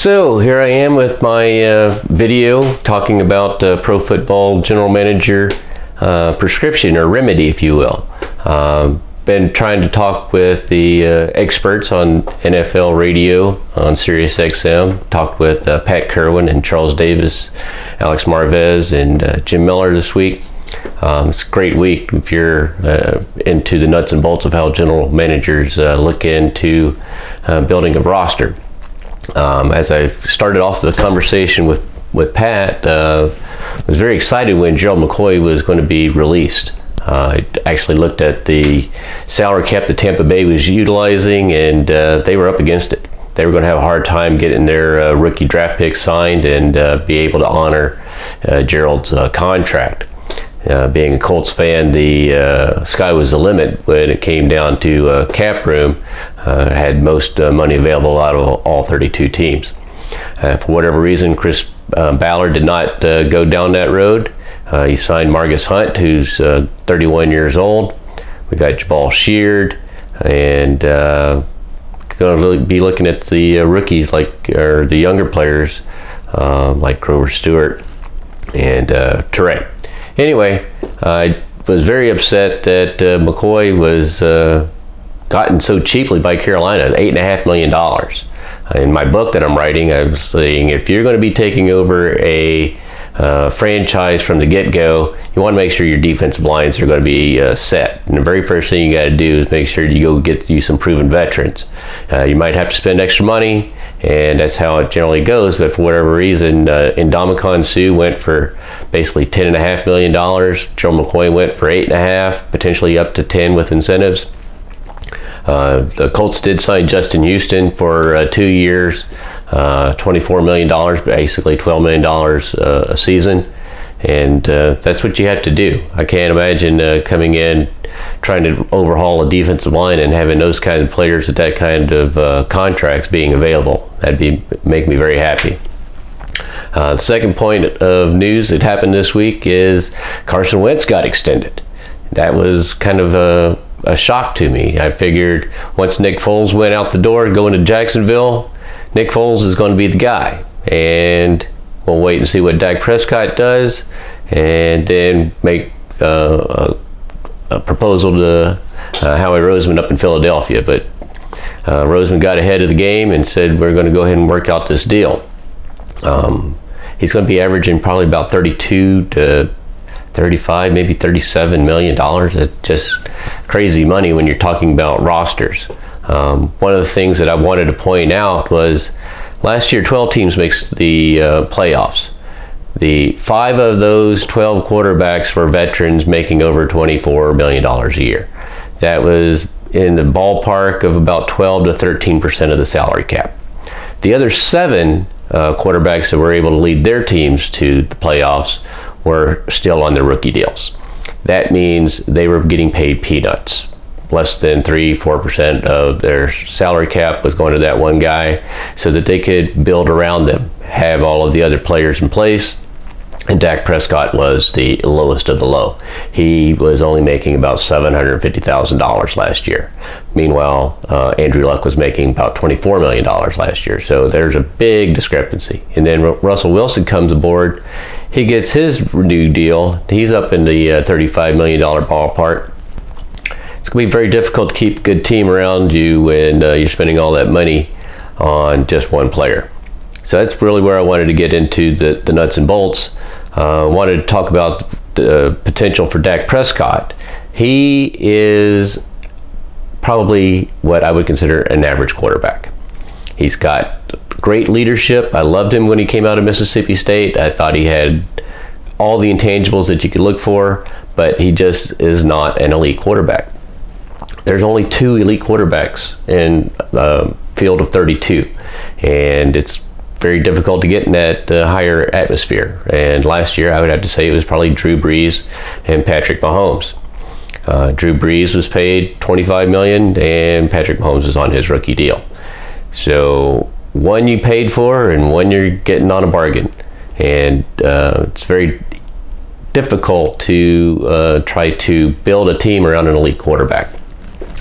So here I am with my video talking about Pro Football General Manager prescription or remedy, if you will. Been trying to talk with the experts on NFL radio on Sirius XM. Talked with Pat Kerwin and Charles Davis, Alex Marvez, and Jim Miller this week. It's a great week if you're into the nuts and bolts of how general managers look into building a roster. As I started off the conversation with Pat, was very excited when Gerald McCoy was going to be released. I actually looked at the salary cap that Tampa Bay was utilizing, and they were up against it. They were going to have a hard time getting their rookie draft pick signed and be able to honor Gerald's contract. Being a Colts fan, the sky was the limit when it came down to cap room. Had most money available out of all 32 teams. For whatever reason, Chris Ballard did not go down that road. He signed Margus Hunt, who's 31 years old. We got Jabal Sheard, and going to be looking at the rookies, or the younger players, like Grover Stewart and Touré. Anyway, I was very upset that McCoy was gotten so cheaply by Carolina, $8.5 million. In my book that I'm writing, I was saying if you're going to be taking over a franchise from the get-go, you want to make sure your defensive lines are going to be set. And the very first thing you got to do is make sure you go get you some proven veterans. You might have to spend extra money, and that's how it generally goes. But for whatever reason, Ndamukong Suh went for basically $10.5 million. Gerald McCoy went for $8.5, potentially up to 10 with incentives. The Colts did sign Justin Houston for 2 years, $24 million, basically $12 million a season. And that's what you have to do. I can't imagine coming in, trying to overhaul a defensive line and having those kind of players at that kind of contracts being available. That'd make me very happy. The second point of news that happened this week is Carson Wentz got extended. That was kind of a shock to me. I figured once Nick Foles went out the door going to Jacksonville, Nick Foles is going to be the guy. And we'll wait and see what Dak Prescott does, and then make a proposal to Howie Roseman up in Philadelphia. But Roseman got ahead of the game and said, we're going to go ahead and work out this deal. He's going to be averaging probably about 32 to 35, maybe $37 million. That's just crazy money when you're talking about rosters. One of the things that I wanted to point out was last year 12 teams makes the playoffs. The 5 of those 12 quarterbacks were veterans making over $24 million a year. That was in the ballpark of about 12 to 13% of the salary cap. The other 7 quarterbacks that were able to lead their teams to the playoffs were still on their rookie deals. That means they were getting paid peanuts. Less than 3-4% of their salary cap was going to that one guy so that they could build around them, have all of the other players in place. And Dak Prescott was the lowest of the low. He was only making about $750,000 last year. Meanwhile, Andrew Luck was making about $24 million last year. So there's a big discrepancy. And then Russell Wilson comes aboard. He gets his new deal. He's up in the $35 million ballpark. It's going to be very difficult to keep a good team around you when you're spending all that money on just one player. So that's really where I wanted to get into the nuts and bolts. Wanted to talk about the potential for Dak Prescott. He is probably what I would consider an average quarterback. He's got great leadership. I loved him when he came out of Mississippi State. I thought he had all the intangibles that you could look for, but he just is not an elite quarterback. There's only 2 elite quarterbacks in the field of 32, and it's very difficult to get in that higher atmosphere. And last year, I would have to say it was probably Drew Brees and Patrick Mahomes. Drew Brees was paid $25 million, and Patrick Mahomes was on his rookie deal. So one you paid for, and one you're getting on a bargain. And it's very difficult to try to build a team around an elite quarterback,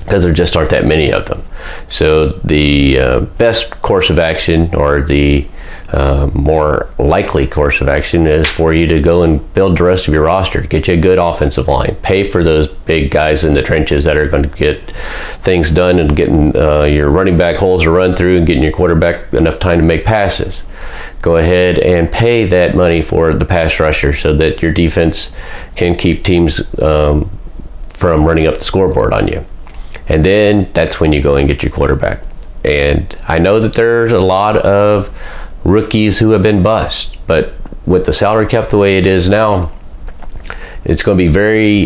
because there just aren't that many of them. So the best course of action, or the more likely course of action, is for you to go and build the rest of your roster. Get you a good offensive line. Pay for those big guys in the trenches that are going to get things done, and getting your running back holes to run through, and getting your quarterback enough time to make passes. Go ahead and pay that money for the pass rusher so that your defense can keep teams from running up the scoreboard on you. And then that's when you go and get your quarterback. And I know that there's a lot of rookies who have been bust, but with the salary cap the way it is now, it's going to be very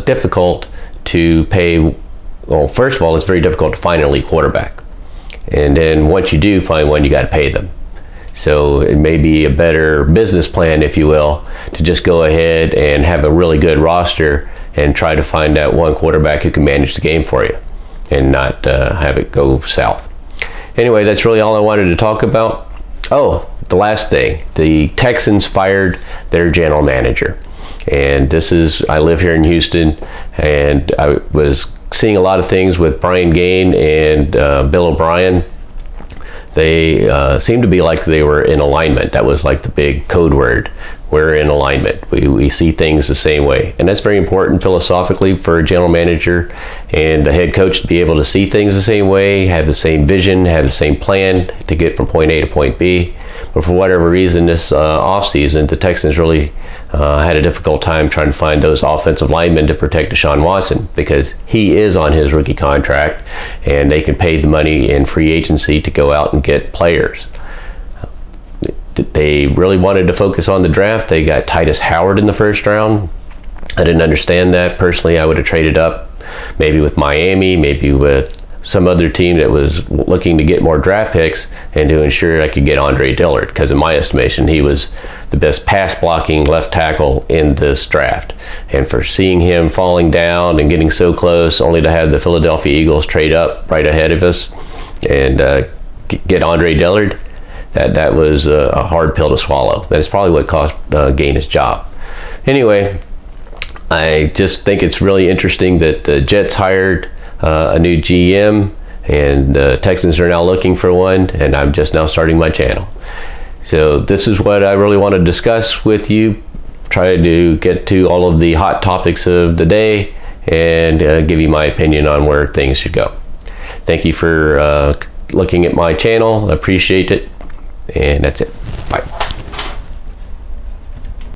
difficult to pay. Well, first of all, it's very difficult to find an elite quarterback, and then once you do find one, you got to pay them. So it may be a better business plan, if you will, to just go ahead and have a really good roster and try to find that one quarterback who can manage the game for you, and not have it go south. Anyway, that's really all I wanted to talk about. Oh, the last thing, the Texans fired their general manager. And I live here in Houston, and I was seeing a lot of things with Brian Gaine and Bill O'Brien. They seemed to be like they were in alignment. That was like the big code word. We're in alignment. We see things the same way. And that's very important philosophically for a general manager and the head coach to be able to see things the same way, have the same vision, have the same plan to get from point A to point B. But for whatever reason, this offseason, the Texans really had a difficult time trying to find those offensive linemen to protect Deshaun Watson, because he is on his rookie contract, and they can pay the money in free agency to go out and get players. They really wanted to focus on the draft. They got Titus Howard in the first round. I didn't understand that. Personally, I would have traded up, maybe with Miami, maybe with some other team that was looking to get more draft picks, and to ensure I could get Andre Dillard, because in my estimation, he was the best pass blocking left tackle in this draft. And for seeing him falling down and getting so close, only to have the Philadelphia Eagles trade up right ahead of us and get Andre Dillard, that was a hard pill to swallow. That's probably what cost Gaine his job. Anyway, I just think it's really interesting that the Jets hired a new GM, and the Texans are now looking for one, and I'm just now starting my channel. So this is what I really want to discuss with you, try to get to all of the hot topics of the day, and give you my opinion on where things should go. Thank you for looking at my channel. I appreciate it, and that's it. Bye.